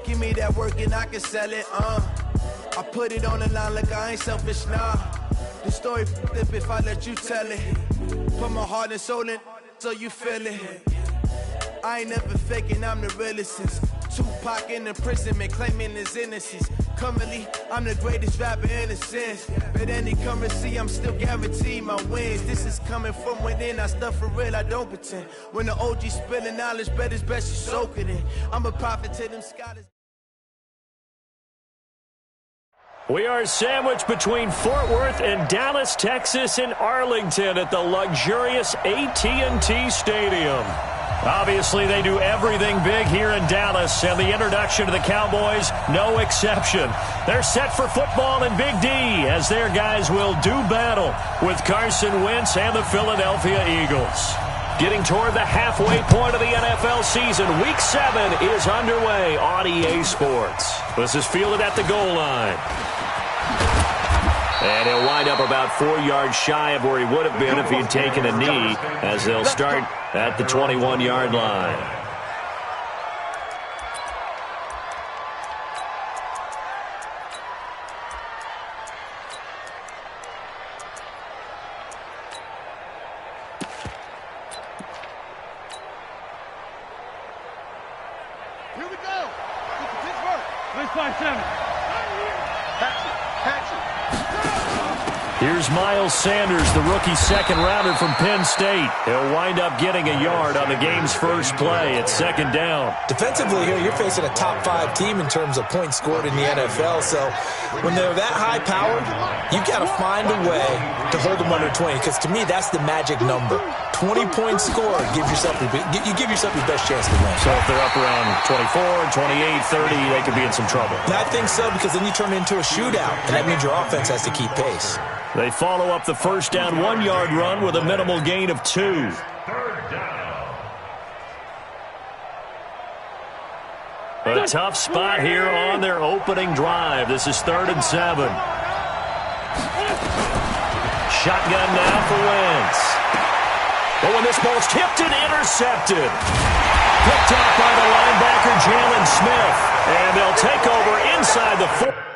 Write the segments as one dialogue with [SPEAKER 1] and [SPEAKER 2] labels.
[SPEAKER 1] Give me that work and I can sell it, I put it on the line like I ain't selfish, nah. The story flip if I let you tell it. Put my heart and soul in so you feel it. I ain't never faking, I'm the realest since Tupac in the prison, man, claiming his innocence. Currently, I'm the greatest rapper in a sense. But any currency, I'm still guaranteed my wins. This is coming from within, I stuff for real, I don't pretend. When the OG spilling knowledge, bet it's best you soak it in. I'm a prophet to them scholars.
[SPEAKER 2] We are sandwiched between Fort Worth and Dallas, Texas, and Arlington at the luxurious AT&T Stadium. Obviously, they do everything big here in Dallas, and the introduction to the Cowboys, no exception. They're set for football in Big D, as their guys will do battle with Carson Wentz and the Philadelphia Eagles. Getting toward the halfway point of the NFL season, Week 7 is underway on EA Sports. This is fielded at the goal line. And he'll wind up about 4 yards shy of where he would have been if he'd taken a knee, as they'll start at the 21-yard line.
[SPEAKER 3] Here we go. Pittsburgh. 357.
[SPEAKER 2] Here's Miles Sanders, the rookie second-rounder from Penn State. He'll wind up getting a yard on the game's first play at second down.
[SPEAKER 4] Defensively here, you're facing a top-5 team in terms of points scored in the NFL. So when they're that high-powered, you've got to find a way to hold them under 20. Because to me, that's the magic number. 20 points scored, you give yourself your best chance to win.
[SPEAKER 2] So if they're up around 24, 28, 30, they could be in some trouble.
[SPEAKER 4] And I think so, because then you turn it into a shootout, and that means your offense has to keep pace.
[SPEAKER 2] They follow up the first down 1-yard run with a minimal gain of 2. A tough spot here on their opening drive. This is 3rd and 7. Shotgun now for Wentz. But when this ball's tipped and intercepted. Picked off by the linebacker, Jalen Smith. And they'll take over inside the 4.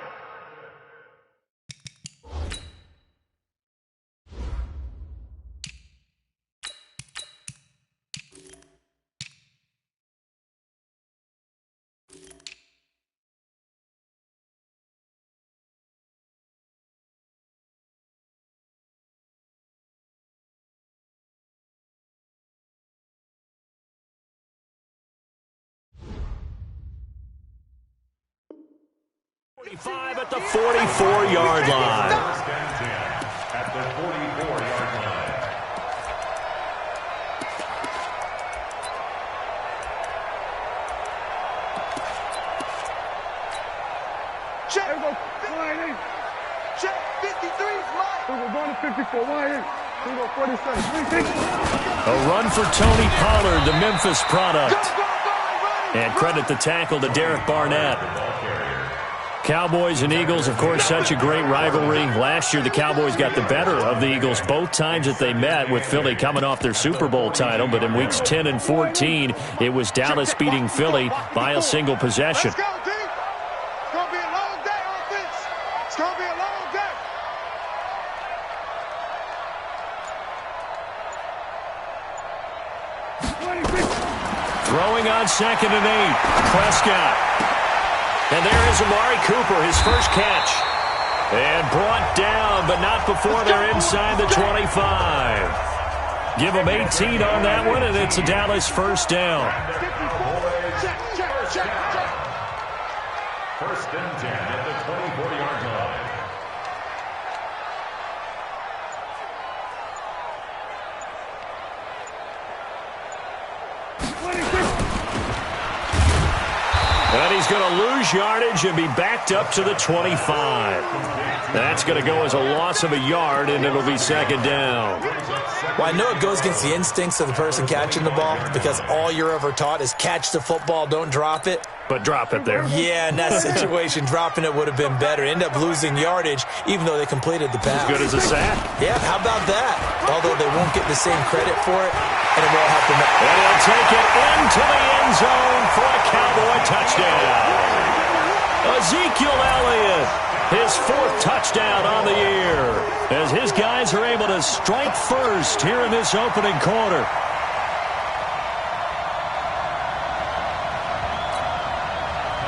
[SPEAKER 2] At the 44-yard line.
[SPEAKER 5] At the 44-yard line.
[SPEAKER 3] Check. Check. 53 is mine. We're going to 54. Why? We go 47.
[SPEAKER 2] A run for Tony Pollard, the Memphis product. And credit the tackle to Derek Barnett. Cowboys and Eagles, of course, such a great rivalry. Last year, the Cowboys got the better of the Eagles both times that they met, with Philly coming off their Super Bowl title. But in weeks 10 and 14, it was Dallas beating Philly by a single possession.
[SPEAKER 3] Let's go, D. It's going to be a long day on offense. It's going to be a long day.
[SPEAKER 2] Throwing on 2nd and 8, Prescott. And there is Amari Cooper, his first catch. And brought down, but not before they're inside the 25. Give them 18 on that one, and it's a Dallas first down.
[SPEAKER 5] First and 10 at the 24-yard line.
[SPEAKER 2] And he's going to lose yardage and be backed up to the 25. That's going to go as a loss of a yard, and it'll be second down.
[SPEAKER 4] Well, I know it goes against the instincts of the person catching the ball, because all you're ever taught is catch the football, don't drop it.
[SPEAKER 2] But drop it there.
[SPEAKER 4] Yeah, in that situation, dropping it would have been better. End up losing yardage, even though they completed the pass.
[SPEAKER 2] As good as a sack.
[SPEAKER 4] Yeah, how about that? Although they won't get the same credit for it, and it won't help them.
[SPEAKER 2] And he'll take it into the end zone for a Cowboy touchdown. Ezekiel Elliott, his 4th touchdown on the year, as his guys are able to strike first here in this opening quarter.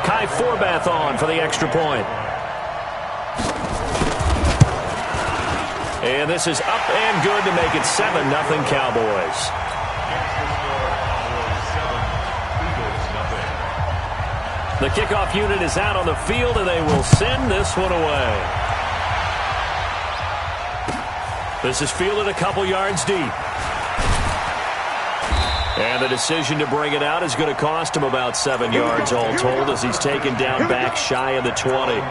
[SPEAKER 2] Kai Forbath on for the extra point. And this is up and good to make it 7-0 Cowboys. The kickoff unit is out on the field, and they will send this one away. This is fielded a couple yards deep. And the decision to bring it out is going to cost him about 7 yards all told, as he's taken down back shy of the 20.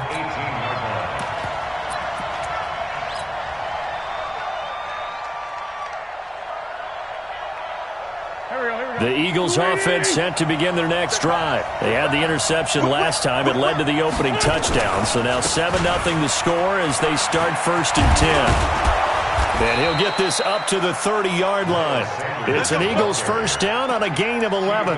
[SPEAKER 2] The Eagles offense set to begin their next drive. They had the interception last time. It led to the opening touchdown. So now 7-0 the score as they start 1st and 10. And he'll get this up to the 30-yard line. It's an Eagles first down on a gain of 11.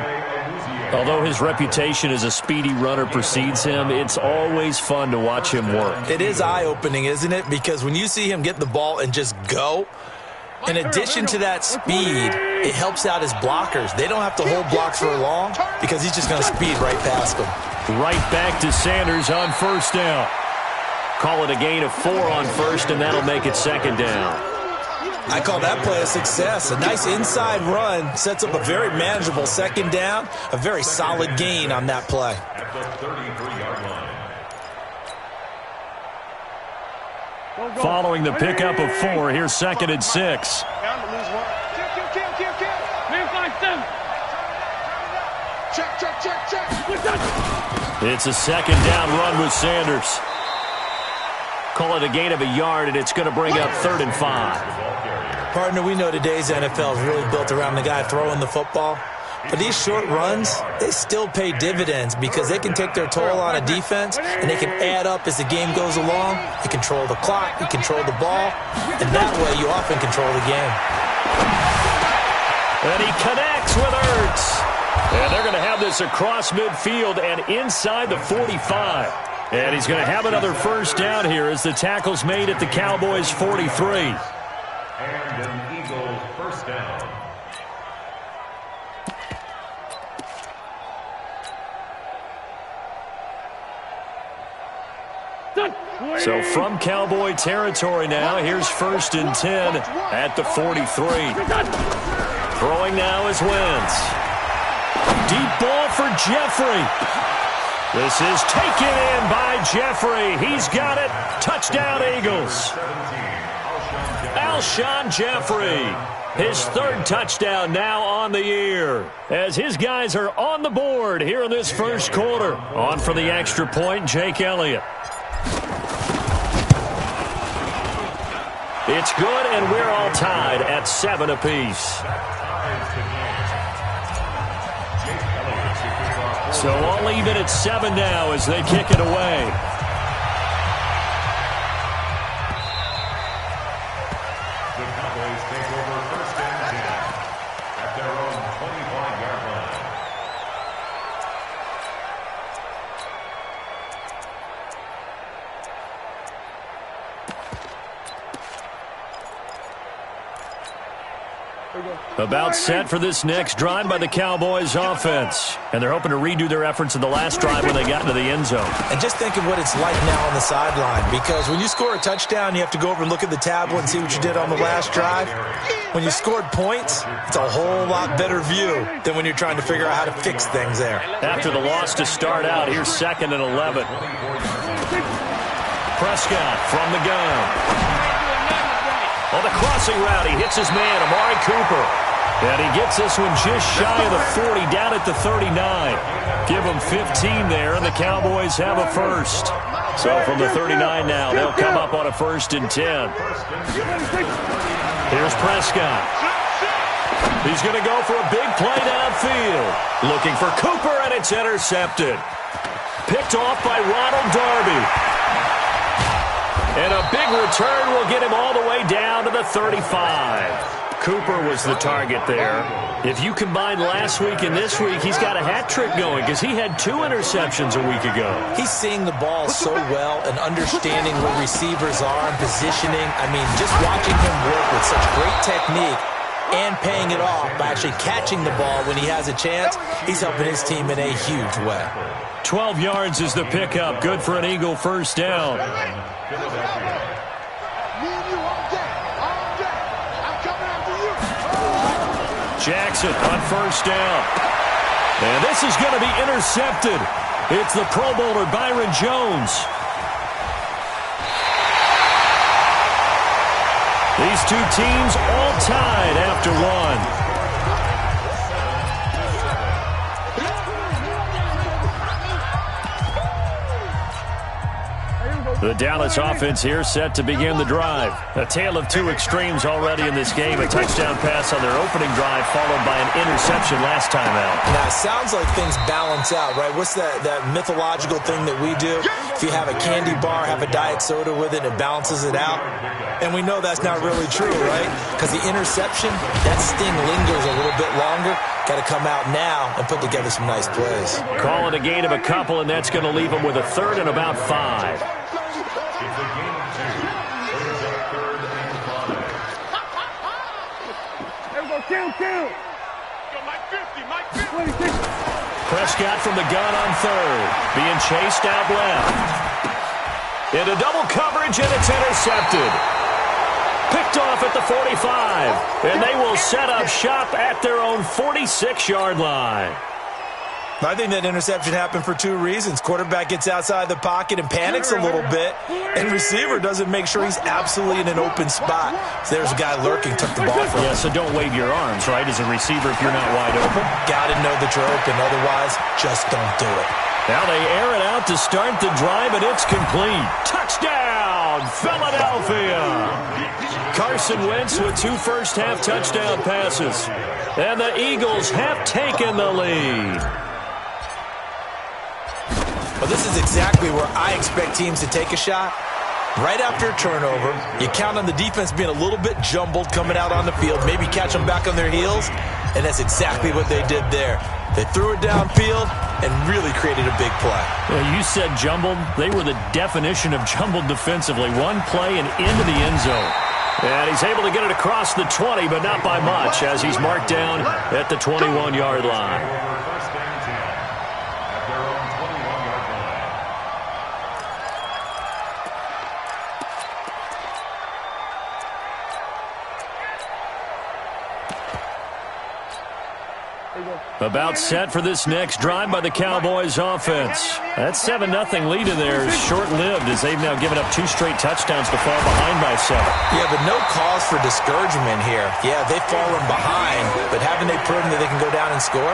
[SPEAKER 2] Although his reputation as a speedy runner precedes him, it's always fun to watch him work.
[SPEAKER 4] It is eye-opening, isn't it? Because when you see him get the ball and just go, in addition to that speed, it helps out his blockers. They don't have to hold blocks for long because he's just going to speed right past them.
[SPEAKER 2] Right back to Sanders on 1st down. Call it a gain of 4 on 1st, and that'll make it 2nd down.
[SPEAKER 4] I call that play a success. A nice inside run sets up a very manageable 2nd down. A very solid gain on that play.
[SPEAKER 5] At the 33-yard line.
[SPEAKER 2] Following the pickup of 4, here's 2nd and 6. It's a 2nd down run with Sanders. Call it a gain of a yard, and it's going to bring up 3rd and 5.
[SPEAKER 4] Partner, we know today's NFL is really built around the guy throwing the football. But these short runs, they still pay dividends because they can take their toll on a defense, and they can add up as the game goes along. You control the clock, you control the ball, and that way you often control the game.
[SPEAKER 2] And he connects with Ertz. And they're going to have this across midfield and inside the 45. And he's going to have another first down here as the tackle's made at the Cowboys' 43.
[SPEAKER 5] And an Eagles first down.
[SPEAKER 2] So from Cowboy territory now, here's 1st and 10 at the 43. Throwing now is Wentz. Deep ball for Jeffrey. This is taken in by Jeffrey. He's got it. Touchdown, Eagles. Alshon Jeffrey. His 3rd touchdown now on the year, as his guys are on the board here in this first quarter. On for the extra point, Jake Elliott. It's good, and we're all tied at 7 apiece. So all even at 7 now as they kick it away.
[SPEAKER 5] The Cowboys take over 1st and 10 at their own 25-yard line.
[SPEAKER 2] About set for this next drive by the Cowboys offense. And they're hoping to redo their efforts in the last drive when they got into the end zone.
[SPEAKER 4] And just think of what it's like now on the sideline, because when you score a touchdown, you have to go over and look at the tablet and see what you did on the last drive. When you scored points, it's a whole lot better view than when you're trying to figure out how to fix things there.
[SPEAKER 2] After the loss to start out, here's 2nd and 11. Prescott from the gun. On the crossing route, he hits his man, Amari Cooper. And he gets this one just shy of the 40, down at the 39. Give him 15 there, and the Cowboys have a first. So from the 39 now, they'll come up on a 1st and 10. Here's Prescott. He's going to go for a big play downfield. Looking for Cooper, and it's intercepted. Picked off by Ronald Darby. And a big return will get him all the way down to the 35. Cooper was the target there. If you combine last week and this week, he's got a hat trick going because he had 2 interceptions a week ago.
[SPEAKER 4] He's seeing the ball so well and understanding where receivers are and positioning. I mean, just watching him work with such great technique and paying it off by actually catching the ball when he has a chance, he's helping his team in a huge way.
[SPEAKER 2] 12 yards is the pickup. Good for an Eagle first down. Jackson on first down. And this is going to be intercepted. It's the Pro Bowler Byron Jones. These two teams all tied after one. The Dallas offense here set to begin the drive. A tale of two extremes already in this game. A touchdown pass on their opening drive followed by an interception last time out.
[SPEAKER 4] Now, it sounds like things balance out, right? What's that mythological thing that we do? If you have a candy bar, have a diet soda with it, it balances it out. And we know that's not really true, right? Because the interception, that sting lingers a little bit longer. Got to come out now and put together some nice plays.
[SPEAKER 2] Call it a gain of a couple, and that's going to leave them with a third and about 5.
[SPEAKER 3] Count.
[SPEAKER 2] Prescott from the gun on third. Being chased out left. Into double coverage, and it's intercepted. Picked off at the 45. And they will set up shop at their own 46-yard line.
[SPEAKER 4] I think that interception happened for 2 reasons. Quarterback gets outside the pocket and panics a little bit, and receiver doesn't make sure he's absolutely in an open spot. So there's a guy lurking, took the ball from him.
[SPEAKER 2] Yeah, so don't wave your arms, right, as a receiver if you're not wide open.
[SPEAKER 4] Got to know that you're open. Otherwise, just don't do it.
[SPEAKER 2] Now they air it out to start the drive, and it's complete. Touchdown, Philadelphia! Carson Wentz with 2 first-half touchdown passes. And the Eagles have taken the lead.
[SPEAKER 4] Well, this is exactly where I expect teams to take a shot. Right after a turnover, you count on the defense being a little bit jumbled coming out on the field, maybe catch them back on their heels, and that's exactly what they did there. They threw it downfield and really created a big play.
[SPEAKER 2] Well, you said jumbled. They were the definition of jumbled defensively. One play and into the end zone. And he's able to get it across the 20, but not by much, as he's marked down at the 21-yard line. About set for this next drive by the Cowboys offense. That 7-0 lead in there is short-lived as they've now given up 2 straight touchdowns to fall behind by 7.
[SPEAKER 4] Yeah, but no cause for discouragement here. Yeah, they've fallen behind, but haven't they proven that they can go down and score?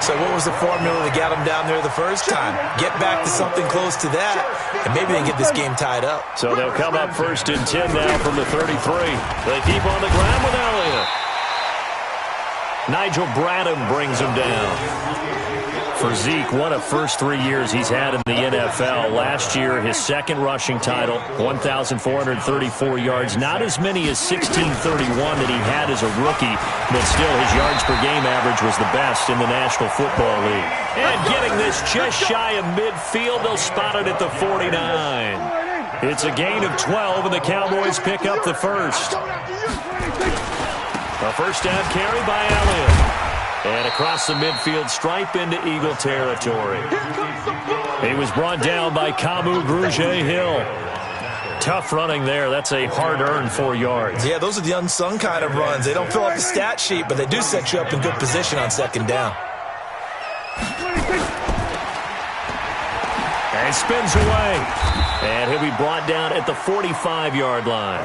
[SPEAKER 4] So what was the formula that got them down there the first time? Get back to something close to that, and maybe they can get this game tied up.
[SPEAKER 2] So they'll come up 1st and 10 now from the 33. They keep on the ground with Elliott. Nigel Bradham brings him down. For Zeke, one of the first 3 years he's had in the NFL. Last year, his second rushing title, 1,434 yards. Not as many as 1,631 that he had as a rookie, but still his yards per game average was the best in the National Football League. And getting this just shy of midfield, they'll spot it at the 49. It's a gain of 12, and the Cowboys pick up the first. A first down carry by Elliott. And across the midfield stripe into Eagle territory. He was brought down by Kamu Grugier-Hill. Tough running there. That's a hard-earned 4 yards.
[SPEAKER 4] Yeah, those are the unsung kind of runs. They don't fill up the stat sheet, but they do set you up in good position on 2nd down.
[SPEAKER 2] And spins away. And he'll be brought down at the 45-yard line.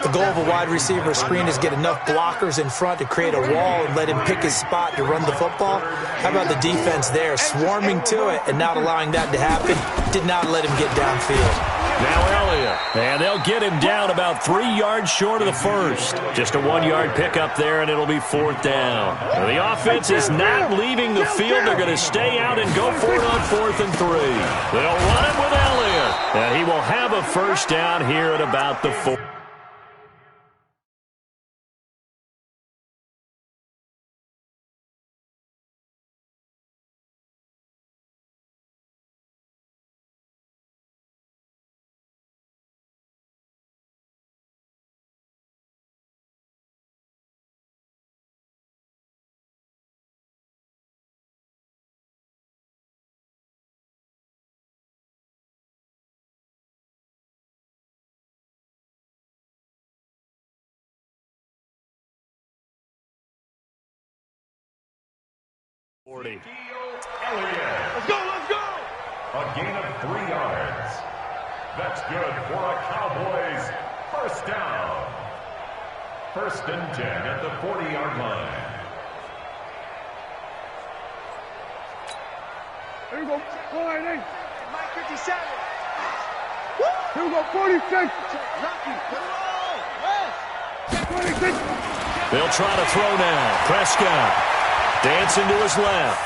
[SPEAKER 4] The goal of a wide receiver screen is get enough blockers in front to create a wall and let him pick his spot to run the football. How about the defense there, swarming to it and not allowing that to happen? Did not let him get downfield.
[SPEAKER 2] Now Elliott. And they'll get him down about 3 yards short of the first. Just a 1-yard pickup there, and it'll be 4th down. Now, the offense is not leaving the field. They're going to stay out and go for it on 4th and 3. They'll run it with Elliott. And he will have a first down here at about the 4. 40.
[SPEAKER 3] Let's go, let's go!
[SPEAKER 5] A gain of 3 yards. That's good for a Cowboys first down. 1st and 10 at the 40-yard line.
[SPEAKER 3] Here we go, 48. Mike 57. Here we go, 46. Lucky, put it on. West. 26.
[SPEAKER 2] They'll try to throw now. Prescott dancing to his left.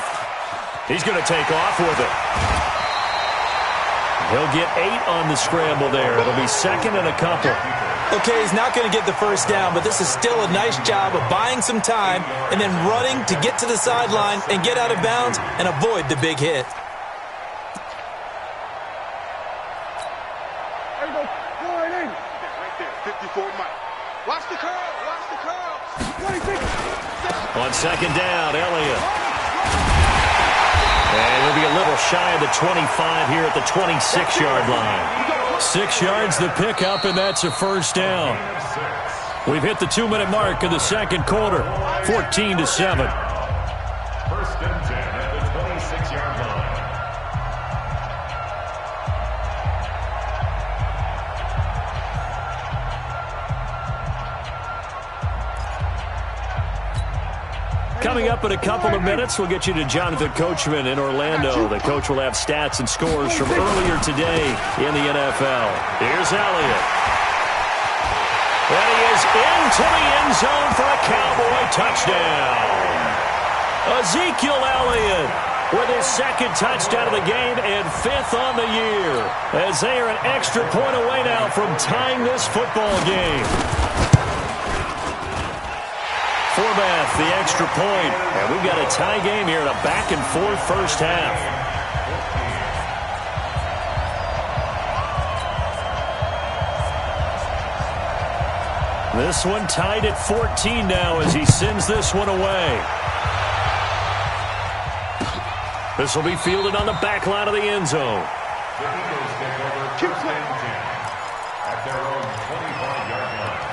[SPEAKER 2] He's going to take off with it. He'll get 8 on the scramble there. It'll be 2nd and a couple.
[SPEAKER 4] Okay, he's not going to get the first down, but this is still a nice job of buying some time and then running to get to the sideline and get out of bounds and avoid the big hit.
[SPEAKER 3] There you go, 48. Right there, 54 Mike. Watch the curl, watch the curl. 26.
[SPEAKER 2] On 2nd down, Elliott. And he'll be a little shy of the 25 here at the 26-yard line. 6 yards the pickup, and that's a first down. We've hit the 2-minute mark of the 2nd quarter, 14-7.
[SPEAKER 5] 1st and 10 at the 26-yard line.
[SPEAKER 2] Coming up in a couple of minutes, we'll get you to Jonathan Coachman in Orlando. The coach will have stats and scores from earlier today in the NFL. Here's Elliott. And he is into the end zone for a Cowboy touchdown. Ezekiel Elliott with his 2nd touchdown of the game and 5th on the year, as they are an extra point away now from tying this football game. Forbath, the extra point. And we've got a tie game here in a back-and-forth first half. This one tied at 14 now as he sends this one away. This will be fielded on the back line of the end zone.
[SPEAKER 5] The Eagles take over 1st and 10 at their own 25-yard line.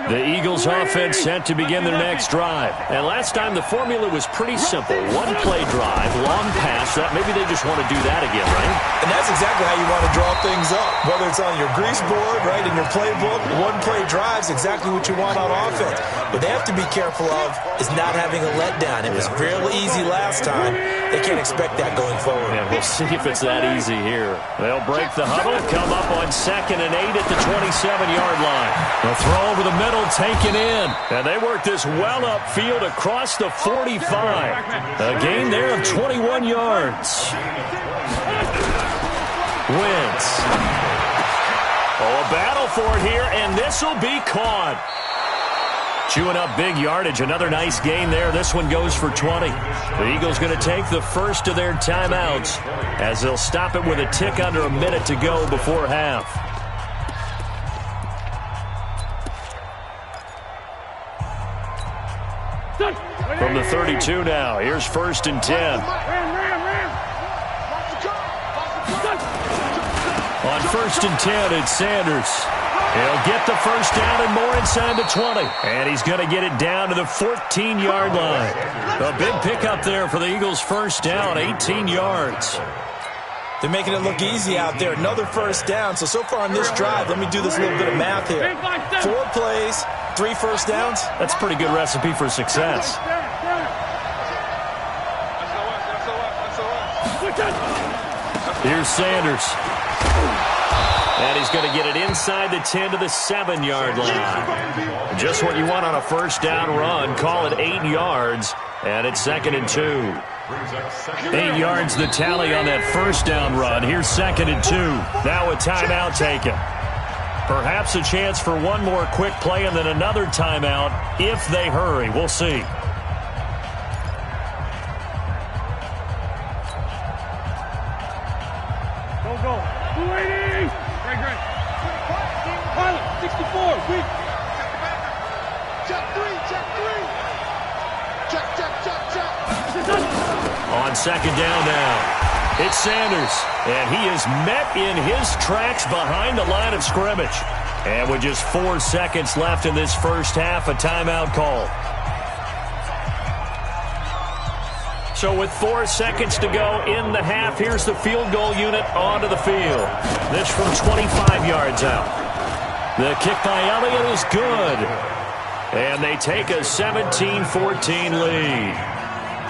[SPEAKER 2] The Eagles offense set to begin their next drive. And last time the formula was pretty simple. 1-play drive, long pass. Maybe they just want to do that again, right?
[SPEAKER 4] And that's exactly how you want to draw things up. Whether it's on your grease board, right, in your playbook, 1-play drive is exactly what you want on offense. What they have to be careful of is not having a letdown. It was real easy last time. They can't expect that going forward.
[SPEAKER 2] And we'll see if it's that easy here. They'll break the huddle, come up on 2nd and 8 at the 27-yard line. The throw over the middle, taken in. And they work this well upfield across the 45. A gain there of 21 yards. Wentz. Oh, a battle for it here, and this will be caught. Chewing up big yardage. Another nice gain there. This one goes for 20. The Eagles going to take the first of their timeouts as they'll stop it with a tick under a minute to go before half. From the 32 now, here's 1st and 10. On 1st and 10, it's Sanders. He'll get the first down and more inside the 20. And he's going to get it down to the 14-yard line. A big pickup there for the Eagles' first down, 18 yards.
[SPEAKER 4] They're making it look easy out there. Another first down. So far on this drive, let me do this little bit of math here. 4 plays, 3 first downs.
[SPEAKER 2] That's a pretty good recipe for success. Here's Sanders. And he's going to get it inside the 10 to the 7-yard line. Just what you want on a first down run. Call it 8 yards. And it's 2nd and 2. 8 yards the tally on that first down run. Here's 2nd and 2. Now a timeout taken. Perhaps a chance for one more quick play and then another timeout if they hurry. We'll see.
[SPEAKER 3] Go. 280. Great. Pilot, 64. Weak. Check 3. Check.
[SPEAKER 2] On 2nd down now. It's Sanders, and he is met in his tracks behind the line of scrimmage. And with just 4 seconds left in this first half, a timeout call. So with 4 seconds to go in the half, here's the field goal unit onto the field. This from 25 yards out. The kick by Elliott is good. And they take a 17-14 lead.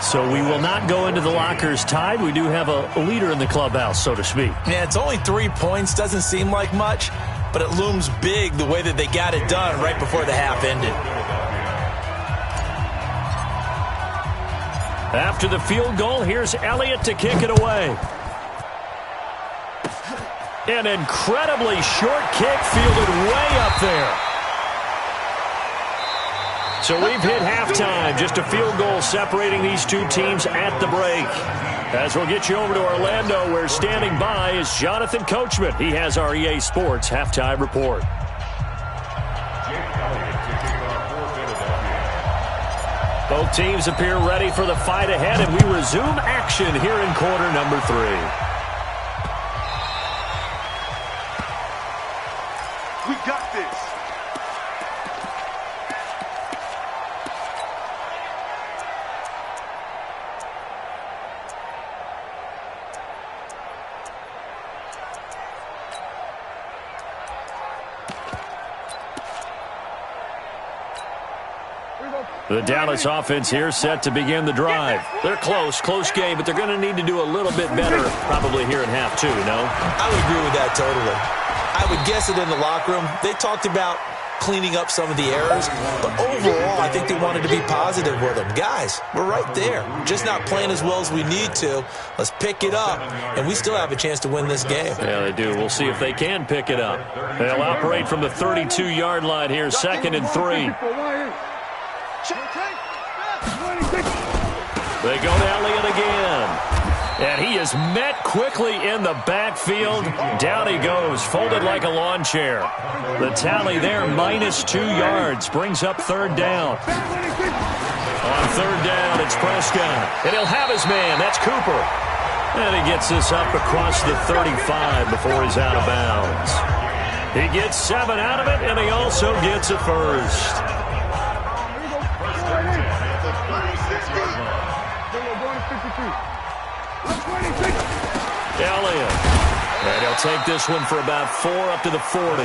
[SPEAKER 2] So we will not go into the lockers tied. We do have a leader in the clubhouse, so to speak.
[SPEAKER 4] Yeah, it's only 3 points. Doesn't seem like much, but it looms big the way that they got it done right before the half ended.
[SPEAKER 2] After the field goal, here's Elliott to kick it away. An incredibly short kick fielded way up there. So we've hit halftime. Just a field goal separating these two teams at the break. As we'll get you over to Orlando, where standing by is Jonathan Coachman. He has our EA Sports halftime report. Both teams appear ready for the fight ahead, and we resume action here in quarter number 3.
[SPEAKER 3] We got this.
[SPEAKER 2] The Dallas offense here set to begin the drive. They're close game, but they're going to need to do a little bit better probably here in half 2, no?
[SPEAKER 4] I would agree with that totally. I would guess it in the locker room. They talked about cleaning up some of the errors, but overall, I think they wanted to be positive with them. Guys, we're right there. Just not playing as well as we need to. Let's pick it up, and we still have a chance to win this game.
[SPEAKER 2] Yeah, they do. We'll see if they can pick it up. They'll operate from the 32-yard line here, 2nd and 3. They go to Elliott again. And he is met quickly in the backfield. Down he goes, folded like a lawn chair. The tally there, -2 yards, brings up 3rd down. On 3rd down, it's Prescott. And he'll have his man. That's Cooper. And he gets this up across the 35 before he's out of bounds. He gets 7 out of it, and he also gets a first. Elliott. And he'll take this one for about 4 up to the 40.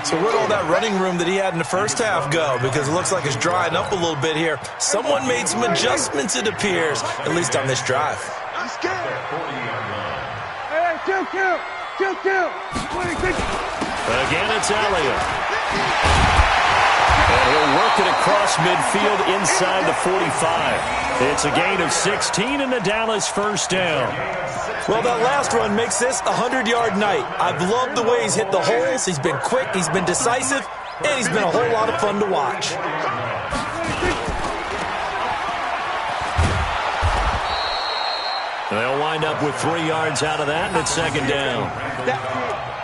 [SPEAKER 4] So where'd all that running room that he had in the first half go? Because it looks like it's drying up a little bit here. Someone made some adjustments, it appears, at least on this drive.
[SPEAKER 3] Hey, kill.
[SPEAKER 2] Again, it's Elliott. And he'll work it across midfield inside the 45. It's a gain of 16 and the Dallas first down.
[SPEAKER 4] Well, that last run makes this a 100-yard night. I've loved the way he's hit the holes. He's been quick, he's been decisive, and he's been a whole lot of fun to watch.
[SPEAKER 2] They'll wind up with 3 yards out of that, and it's 2nd down.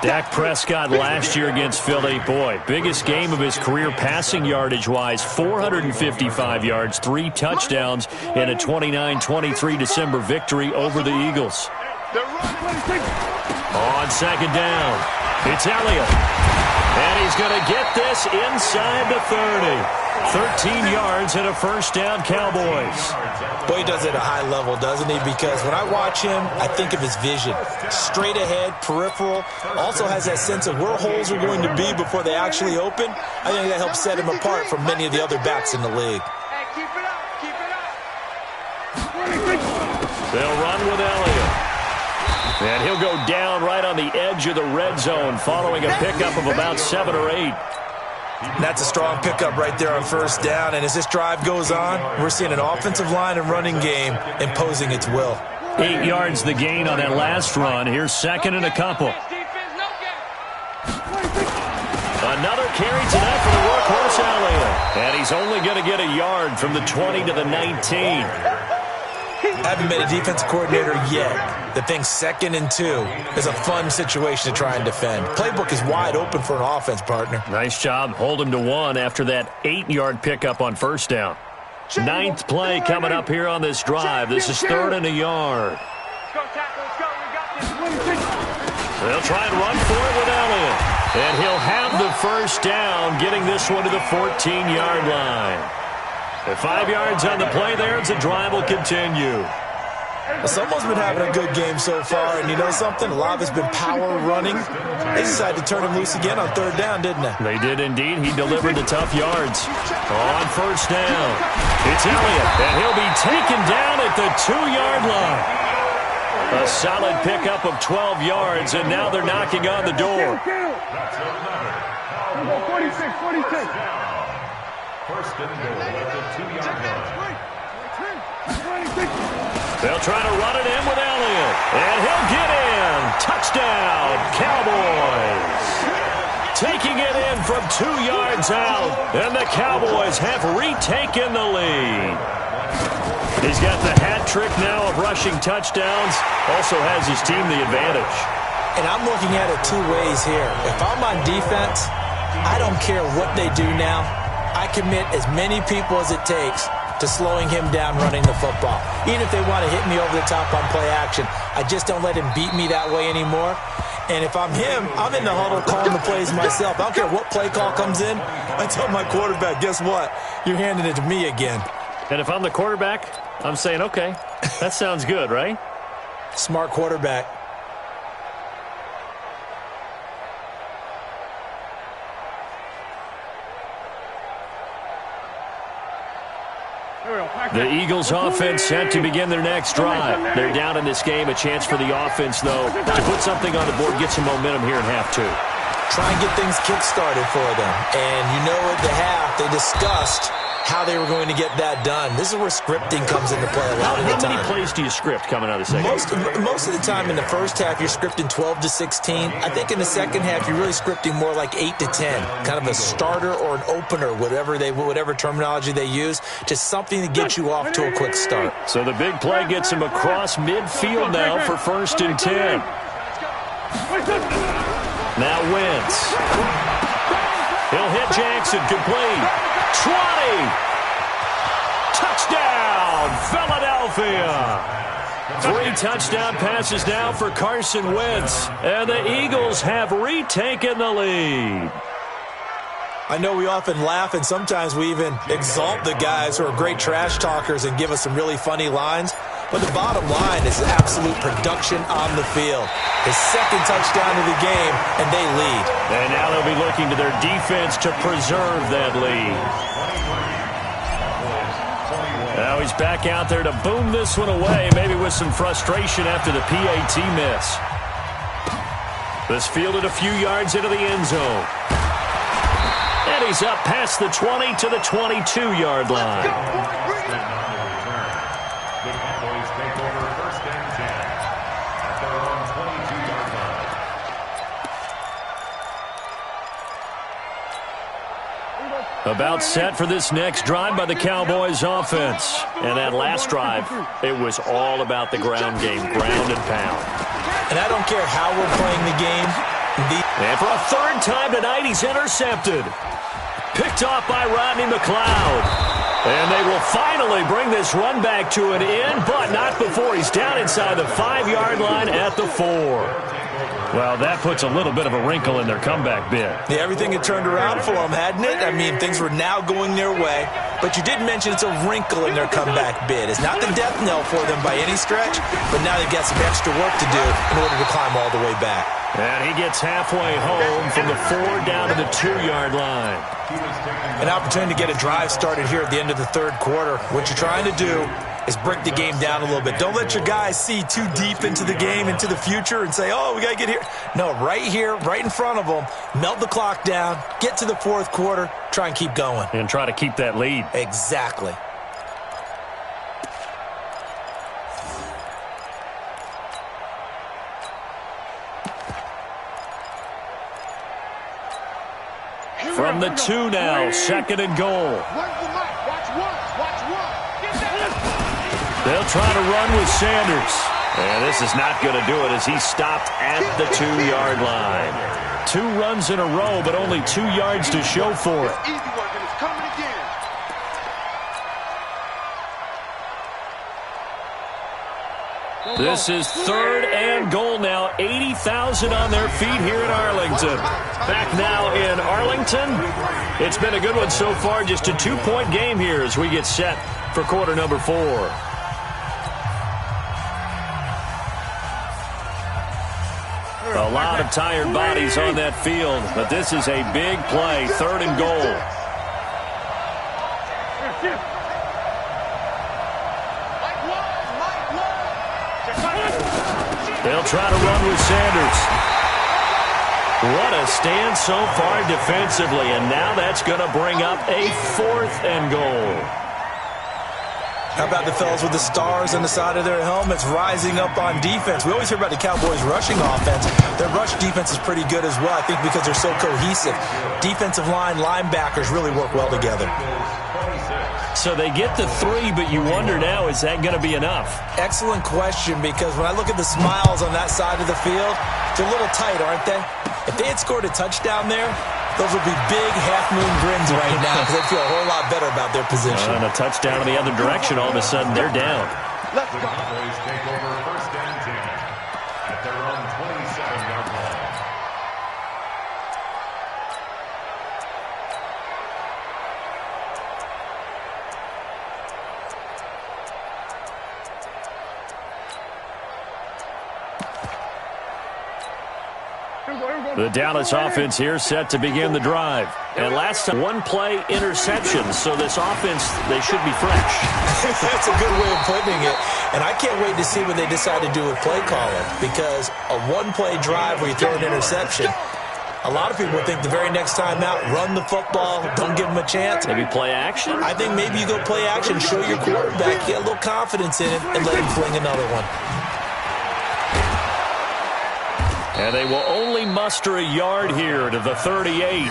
[SPEAKER 2] Dak Prescott last year against Philly, boy, biggest game of his career passing yardage-wise, 455 yards, 3 touchdowns in a 29-23 December victory over the Eagles. On 2nd down, it's Elliott. And he's going to get this inside the 30. 13 yards and a first down, Cowboys.
[SPEAKER 4] Boy, he does it at a high level, doesn't he? Because when I watch him, I think of his vision. Straight ahead, peripheral. Also has that sense of where holes are going to be before they actually open. I think that helps set him apart from many of the other backs in the league.
[SPEAKER 3] Hey, keep it up.
[SPEAKER 2] They'll run with Elliott. And he'll go down right on the edge of the red zone following a pickup of about 7 or 8.
[SPEAKER 4] That's a strong pickup right there on first down. And as this drive goes on, we're seeing an offensive line and running game imposing its will.
[SPEAKER 2] 8 yards the gain on that last run. Here's 2nd and a couple. Another carry tonight for the workhorse Elliott. And he's only going to get a yard from the 20 to the 19.
[SPEAKER 4] Haven't been a defensive coordinator yet. The thing 2nd and 2 is a fun situation to try and defend. Playbook is wide open for an offense, partner.
[SPEAKER 2] Nice job. Hold him to 1 after that 8-yard pickup on first down. 9th play coming up here on this drive. This is 3rd and a yard. They'll try and run for it with Elliott. And he'll have the first down, getting this one to the 14-yard line. At 5 yards on the play there, the drive will continue.
[SPEAKER 4] Well, someone's been having a good game so far, and you know something? A lot of it's been power running. They decided to turn him loose again on 3rd down, didn't they?
[SPEAKER 2] They did indeed. He delivered the tough yards. On 1st down, it's Elliott, and he'll be taken down at the 2-yard line. A solid pickup of 12 yards, and now they're knocking on the door.
[SPEAKER 5] That's 11.
[SPEAKER 3] 46.
[SPEAKER 5] First and goal at the 2-yard line.
[SPEAKER 2] They'll try to run it in with Elliott, and he'll get in. Touchdown, Cowboys. Taking it in from 2 yards out, and the Cowboys have retaken the lead. He's got the hat trick now of rushing touchdowns. Also has his team the advantage.
[SPEAKER 4] And I'm looking at it 2 ways here. If I'm on defense, I don't care what they do now. I commit as many people as it takes to slowing him down running the football. Even if they want to hit me over the top on play action, I just don't let him beat me that way anymore. And if I'm him, I'm in the huddle calling the plays myself. I don't care what play call comes in. I tell my quarterback, guess what? You're handing it to me again.
[SPEAKER 2] And if I'm the quarterback, I'm saying, okay, that sounds good, right?
[SPEAKER 4] Smart quarterback.
[SPEAKER 2] The Eagles offense set to begin their next drive. They're down in this game. A chance for the offense, though, to put something on the board, get some momentum here in half 2.
[SPEAKER 4] Try and get things kick-started for them. And you know at the half, they discussed how they were going to get that done. This is where scripting comes into play a lot of the time.
[SPEAKER 2] How many plays do you script coming out of the second?
[SPEAKER 4] Most of the time in the first half, you're scripting 12 to 16. I think in the second half, you're really scripting more like 8 to 10. Kind of a starter or an opener, whatever terminology they use. Just something to get you off to a quick start.
[SPEAKER 2] So the big play gets him across midfield now for 1st and 10. Now Wentz. He'll hit Jackson, complete. 20. Touchdown, Philadelphia. 3 touchdown passes now for Carson Wentz. And the Eagles have retaken the lead.
[SPEAKER 4] I know we often laugh, and sometimes we even exalt the guys who are great trash talkers and give us some really funny lines. But the bottom line is absolute production on the field. His 2nd touchdown of the game, and they lead.
[SPEAKER 2] And now they'll be looking to their defense to preserve that lead. Now he's back out there to boom this one away, maybe with some frustration after the PAT miss. This fielded a few yards into the end zone. And he's up past the 20 to the 22-yard line.
[SPEAKER 5] The Cowboys take over 1st and 10 at their own 22-yard line.
[SPEAKER 2] About set for this next drive by the Cowboys offense. And that last drive, it was all about the ground game, ground and pound.
[SPEAKER 4] And I don't care how we're playing the game.
[SPEAKER 2] And for a 3rd time tonight, he's intercepted. Picked off by Rodney McLeod. And they will finally bring this run back to an end, but not before he's down inside the 5-yard line at the 4. Well, that puts a little bit of a wrinkle in their comeback bid.
[SPEAKER 4] Yeah, everything had turned around for them, hadn't it? I mean, things were now going their way. But you did mention it's a wrinkle in their comeback bid. It's not the death knell for them by any stretch, but now they've got some extra work to do in order to climb all the way back.
[SPEAKER 2] And he gets halfway home from the 4 down to the 2-yard line.
[SPEAKER 4] An opportunity to get a drive started here at the end of the 3rd quarter. What you're trying to do is break the game down a little bit. Don't let your guys see too deep into the game, into the future, and say, oh, we got to get here. No, right here, right in front of them, melt the clock down, get to the 4th quarter, try and keep going.
[SPEAKER 2] And try to keep that lead.
[SPEAKER 4] Exactly.
[SPEAKER 2] From the 2 now, 2nd and goal. They'll try to run with Sanders. And this is not going to do it as he's stopped at the 2-yard line. 2 runs in a row, but only 2 yards to show for it. This is 3rd and goal now. 80,000 on their feet here in Arlington. Back now in Arlington. It's been a good one so far. Just a 2-point game here as we get set for quarter number 4. A lot of tired bodies on that field, but this is a big play. 3rd and goal. They'll try to run with Sanders. What a stand so far defensively, and now that's going to bring up a 4th and goal.
[SPEAKER 4] How about the fellas with the stars on the side of their helmets rising up on defense? We always hear about the Cowboys' rushing offense. Their rush defense is pretty good as well, I think, because they're so cohesive. Defensive line, linebackers really work well together.
[SPEAKER 2] So they get the 3, but you wonder now, is that going to be enough?
[SPEAKER 4] Excellent question, because when I look at the smiles on that side of the field, they're a little tight, aren't they? If they had scored a touchdown there, those would be big half-moon grins right now because they'd feel a whole lot better about their position.
[SPEAKER 2] And a touchdown in the other direction, all of a sudden they're down.
[SPEAKER 5] Let's go. Cowboys take over 1st and 10 at their own 27-yard line.
[SPEAKER 2] The Dallas offense here set to begin the drive. And last time, 1-play interception. So this offense, they should be fresh.
[SPEAKER 4] That's a good way of putting it. And I can't wait to see what they decide to do with play calling. Because a 1-play drive where you throw an interception, a lot of people think the very next time out, run the football, don't give them a chance.
[SPEAKER 2] Maybe play action?
[SPEAKER 4] I think maybe you go play action, show your quarterback, get a little confidence in him, and let him fling another one.
[SPEAKER 2] And they will only muster a yard here to the 38.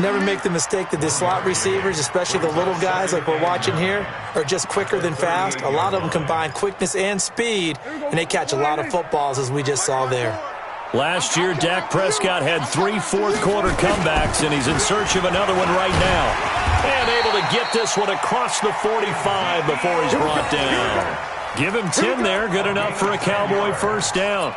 [SPEAKER 4] Never make the mistake that the slot receivers, especially the little guys like we're watching here, are just quicker than fast. A lot of them combine quickness and speed, and they catch a lot of footballs, as we just saw there.
[SPEAKER 2] Last year, Dak Prescott had 3 fourth-quarter comebacks, and he's in search of another one right now. And able to get this one across the 45 before he's brought down. Give him 10 there, good enough for a Cowboy 1st down.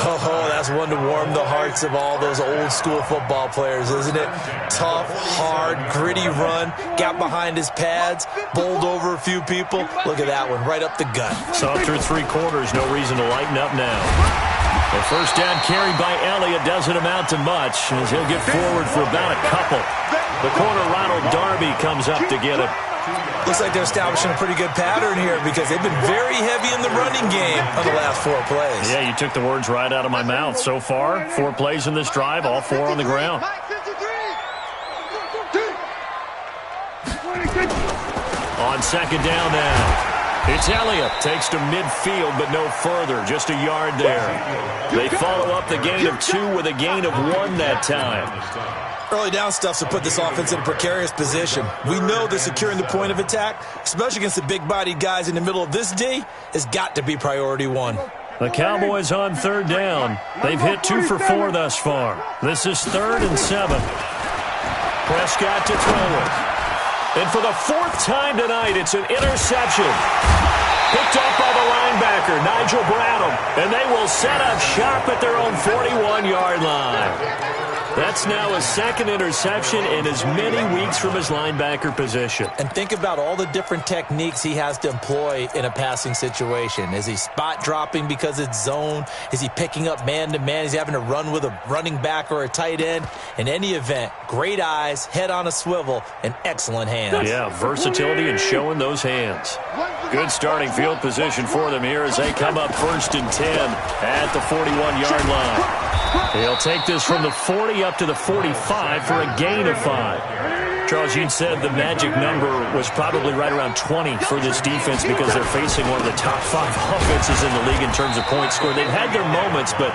[SPEAKER 4] Oh, that's one to warm the hearts of all those old-school football players, isn't it? Tough, hard, gritty run, got behind his pads, bowled over a few people. Look at that one, right up the gut.
[SPEAKER 2] So through 3 quarters, no reason to lighten up now. The 1st down carry by Elliott doesn't amount to much, as he'll get forward for about a couple. The corner, Ronald Darby, comes up to get him.
[SPEAKER 4] Looks like they're establishing a pretty good pattern here because they've been very heavy in the running game on the last 4 plays.
[SPEAKER 2] Yeah, you took the words right out of my mouth. So far, 4 plays in this drive, all 4 on the ground. On 2nd down now. It's Elliott. Takes to midfield, but no further. Just a yard there. They follow up the gain of 2 with a gain of 1 that time.
[SPEAKER 4] Early down stuff to put this offense in a precarious position. We know that securing the point of attack, especially against the big-bodied guys in the middle of this D, has got to be priority 1.
[SPEAKER 2] The Cowboys on 3rd down. They've hit 2 for 4 thus far. This is 3rd and 7. Prescott to throw it. And for the 4th time tonight, it's an interception. Picked up by the linebacker, Nigel Bradham. And they will set up shop at their own 41-yard line. That's now a 2nd interception in as many weeks from his linebacker position.
[SPEAKER 4] And think about all the different techniques he has to employ in a passing situation. Is he spot dropping because it's zone? Is he picking up man-to-man? Is he having to run with a running back or a tight end? In any event, great eyes, head on a swivel, and excellent hands.
[SPEAKER 2] Yeah, versatility and showing those hands. Good starting field position for them here as they come up 1st and 10 at the 41-yard line. He'll take this from the 40 up to the 45 for a gain of 5. Charles, you said the magic number was probably right around 20 for this defense because they're facing one of the top 5 offenses in the league in terms of points scored. They've had their moments, but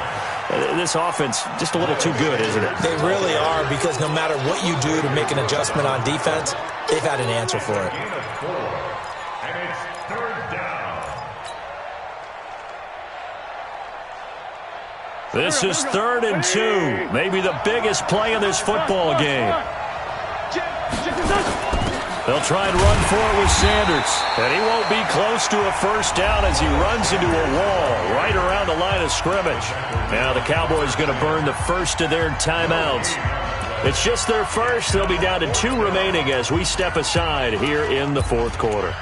[SPEAKER 2] this offense just a little too good, isn't it?
[SPEAKER 4] They really are, because no matter what you do to make an adjustment on defense, they've had an answer for it.
[SPEAKER 5] And it's 3rd down.
[SPEAKER 2] This is 3rd and 2. Maybe the biggest play in this football game. They'll try and run for it with Sanders. And he won't be close to a first down as he runs into a wall right around the line of scrimmage. Now the Cowboys going to burn the first of their timeouts. It's just their first. They'll be down to 2 remaining as we step aside here in the fourth quarter.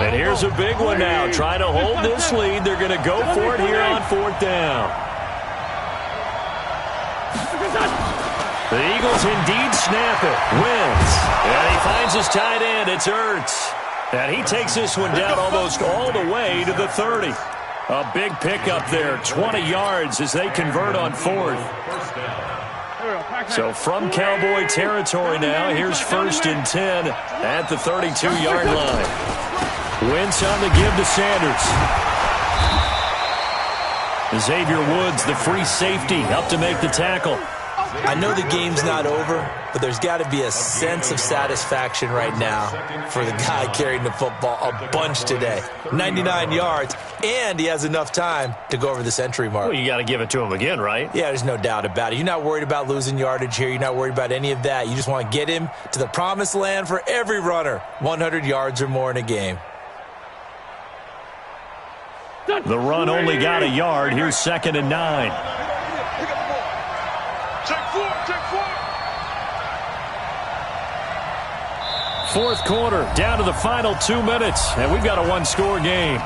[SPEAKER 2] And here's a big one now. Trying to hold this lead. They're going to go for it here on 4th down. The Eagles indeed snap it. Wins. And he finds his tight end. It's Ertz. And he takes this one down almost all the way to the 30. A big pickup there. 20 yards as they convert on 4th. So from Cowboy territory now, here's 1st and 10 at the 32-yard line. Wentz on the give to Sanders. Xavier Woods, the free safety, up to make the tackle.
[SPEAKER 4] I know the game's not over, but there's got to be a sense of satisfaction right now for the guy carrying the football a bunch today. 99 yards, and he has enough time to go over the century mark.
[SPEAKER 2] Well, you got to give it to him again, right?
[SPEAKER 4] Yeah, there's no doubt about it. You're not worried about losing yardage here. You're not worried about any of that. You just want to get him to the promised land for every runner. 100 yards or more in a game.
[SPEAKER 2] The run only got a yard. Here's 2nd and 9. Fourth quarter, down to the final 2 minutes, and we've got a one-score game.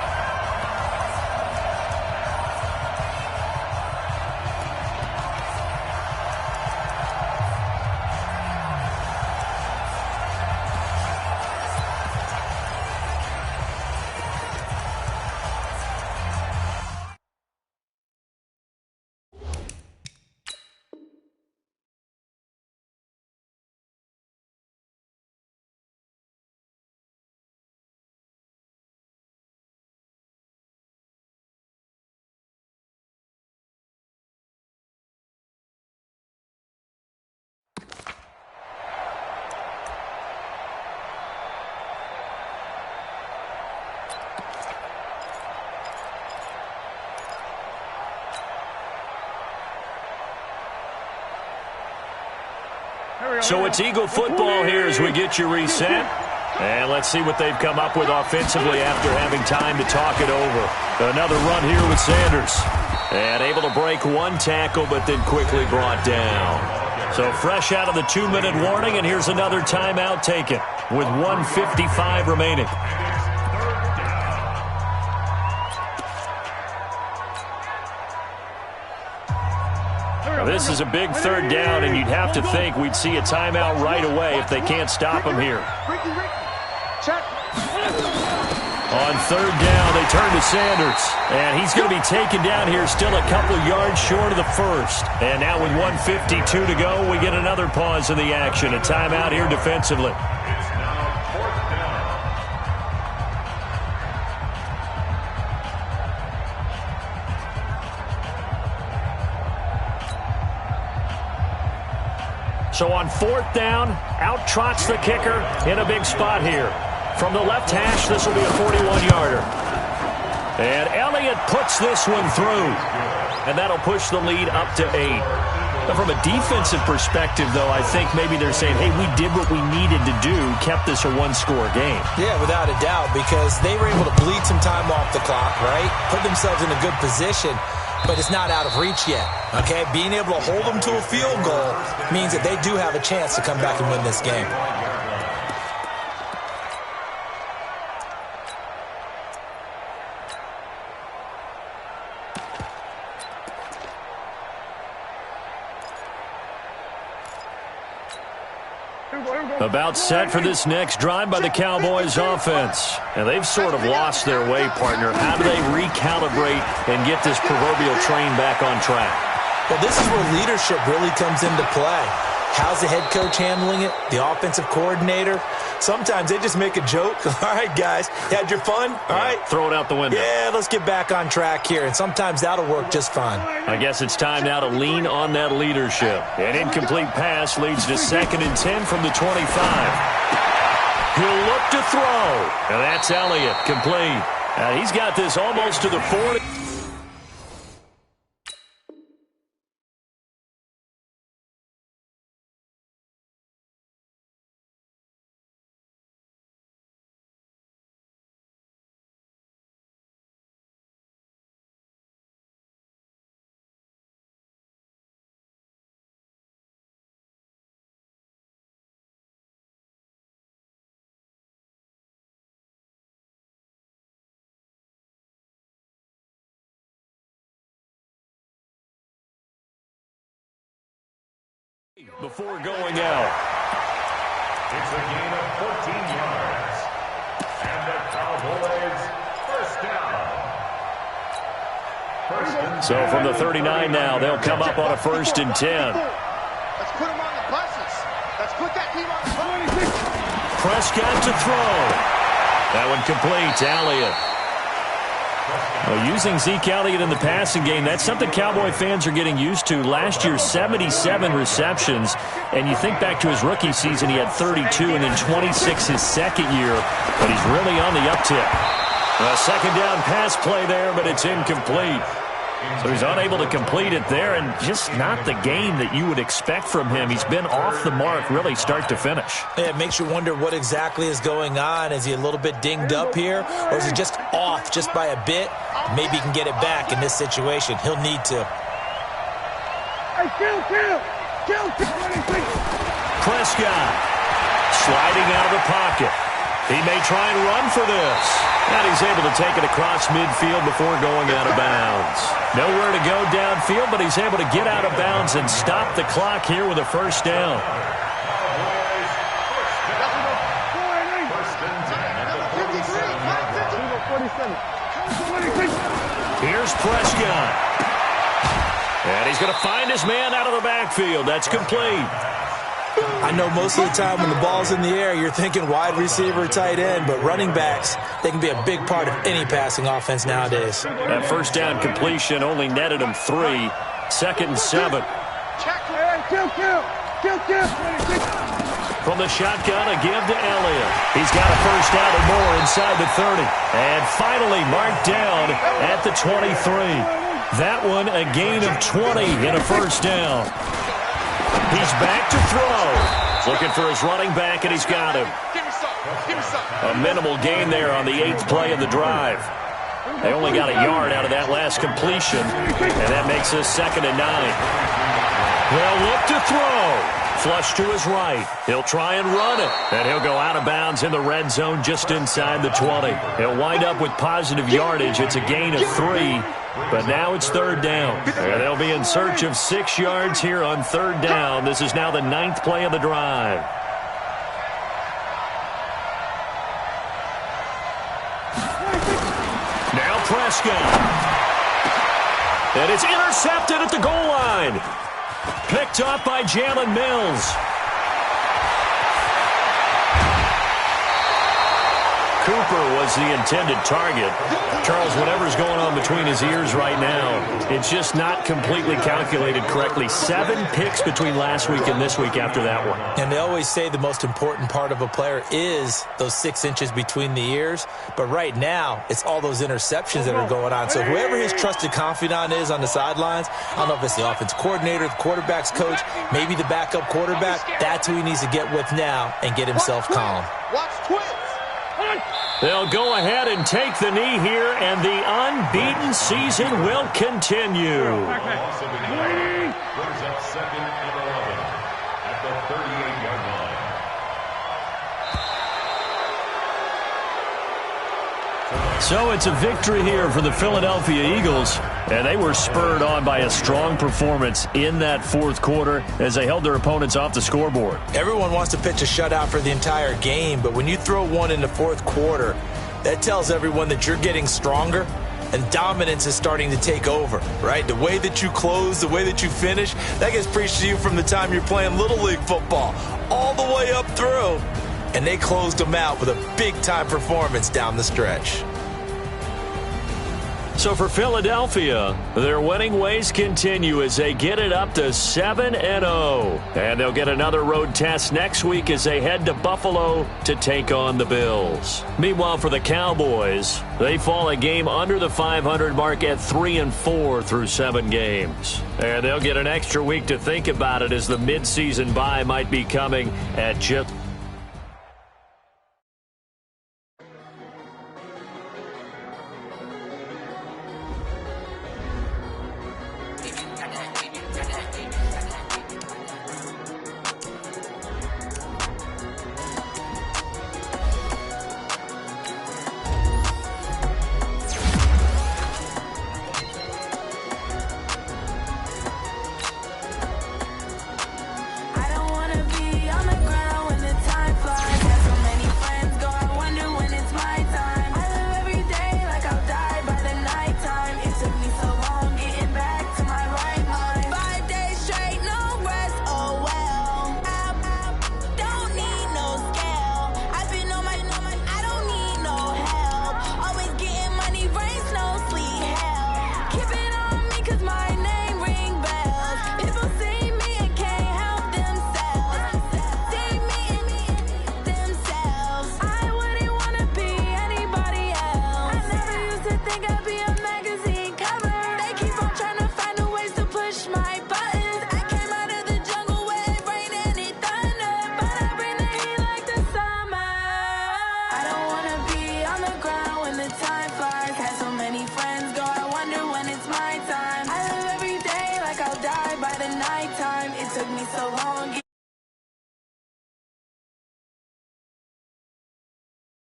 [SPEAKER 2] So it's Eagle football here as we get you reset. And let's see what they've come up with offensively after having time to talk it over. Another run here with Sanders. And able to break one tackle, but then quickly brought down. So fresh out of the 2-minute warning, and here's another timeout taken with 1:55 remaining. This is a big 3rd down, and you'd have to think we'd see a timeout right away if they can't stop him here. On 3rd down, they turn to Sanders, and he's going to be taken down here, still a couple yards short of the first. And now with 1:52 to go, we get another pause in the action, a timeout here defensively. So on 4th down, out trots the kicker in a big spot here. From the left hash, this will be a 41-yarder. And Elliott puts this one through. And that'll push the lead up to 8. But from a defensive perspective, though, I think maybe they're saying, hey, we did what we needed to do, kept this a one-score game.
[SPEAKER 4] Yeah, without a doubt, because they were able to bleed some time off the clock, right? Put themselves in a good position. But it's not out of reach yet, okay? Being able to hold them to a field goal means that they do have a chance to come back and win this game.
[SPEAKER 2] About set for this next drive by the Cowboys offense. And they've sort of lost their way, partner. How do they recalibrate and get this proverbial train back on track?
[SPEAKER 4] Well, this is where leadership really comes into play. How's the head coach handling it? The offensive coordinator? Sometimes they just make a joke. All right, guys, had your fun? All right.
[SPEAKER 2] Throw it out the window.
[SPEAKER 4] Yeah, let's get back on track here. And sometimes that'll work just fine.
[SPEAKER 2] I guess it's time now to lean on that leadership. An incomplete pass leads to 2nd and 10 from the 25. He'll look to throw. And that's Elliott, complete. He's got this almost to the 40. Before going out.
[SPEAKER 5] It's a gain of 14 yards. And the Cowboys first down.
[SPEAKER 2] So from the 39 now, they'll come up on a 1st and 10.
[SPEAKER 3] Let's put them on the buses. Let's put that team on the buses.
[SPEAKER 2] Prescott to throw. That one complete to Elliott. Well, using Zeke Elliott in the passing game, that's something Cowboy fans are getting used to. Last year, 77 receptions. And you think back to his rookie season, he had 32 and then 26 his second year. But he's really on the uptick. A second down pass play there, but it's incomplete. So he's unable to complete it there, and just not the game that you would expect from him. He's been off the mark really start to finish.
[SPEAKER 4] Yeah, it makes you wonder what exactly is going on. Is he a little bit dinged up here, or is he just off just by a bit? Maybe he can get it back in this situation. He'll need to.
[SPEAKER 3] Hey, kill.
[SPEAKER 2] Prescott sliding out of the pocket. He may try and run for this. And he's able to take it across midfield before going out of bounds. Nowhere to go downfield, but he's able to get out of bounds and stop the clock here with a 1st down. Here's Prescott. And he's going to find his man out of the backfield. That's complete.
[SPEAKER 4] I know most of the time when the ball's in the air, you're thinking wide receiver, tight end, but running backs, they can be a big part of any passing offense nowadays.
[SPEAKER 2] That 1st down completion only netted him 3. 2nd and 7. From the shotgun, a give to Elliott. He's got a 1st down or more inside the 30. And finally marked down at the 23. That one a gain of 20 in a 1st down. He's back to throw. Looking for his running back, and he's got him. A minimal gain there on the 8th play of the drive. They only got a yard out of that last completion, and that makes us 2nd and 9. They'll look to throw. Flush to his right. He'll try and run it, and he'll go out of bounds in the red zone just inside the 20. He'll wind up with positive yardage. It's a gain of 3. But now it's 3rd down. And they'll be in search of 6 yards here on 3rd down. This is now the 9th play of the drive. Now Prescott. And it's intercepted at the goal line. Picked up by Jalen Mills. Cooper was the intended target. Charles, whatever's going on between his ears right now, it's just not completely calculated correctly. 7 picks between last week and this week after that one.
[SPEAKER 4] And they always say the most important part of a player is those 6 inches between the ears. But right now, it's all those interceptions that are going on. So whoever his trusted confidant is on the sidelines, I don't know if it's the offense coordinator, the quarterback's coach, maybe the backup quarterback, that's who he needs to get with now and get himself calm.
[SPEAKER 3] Watch twins.
[SPEAKER 2] They'll go ahead and take the knee here, and the unbeaten season will continue.
[SPEAKER 5] Also brings up 2nd and 11 at the 38-yard line.
[SPEAKER 2] So it's a victory here for the Philadelphia Eagles, and they were spurred on by a strong performance in that 4th quarter as they held their opponents off the scoreboard.
[SPEAKER 4] Everyone wants to pitch a shutout for the entire game, but when you throw one in the 4th quarter, that tells everyone that you're getting stronger and dominance is starting to take over, right? The way that you close, the way that you finish, that gets preached to you from the time you're playing Little League football all the way up through. And they closed them out with a big-time performance down the stretch.
[SPEAKER 2] So for Philadelphia, their winning ways continue as they get it up to 7-0. And they'll get another road test next week as they head to Buffalo to take on the Bills. Meanwhile, for the Cowboys, they fall a game under the 500 mark at 3-4 through 7 games. And they'll get an extra week to think about it as the midseason bye might be coming at just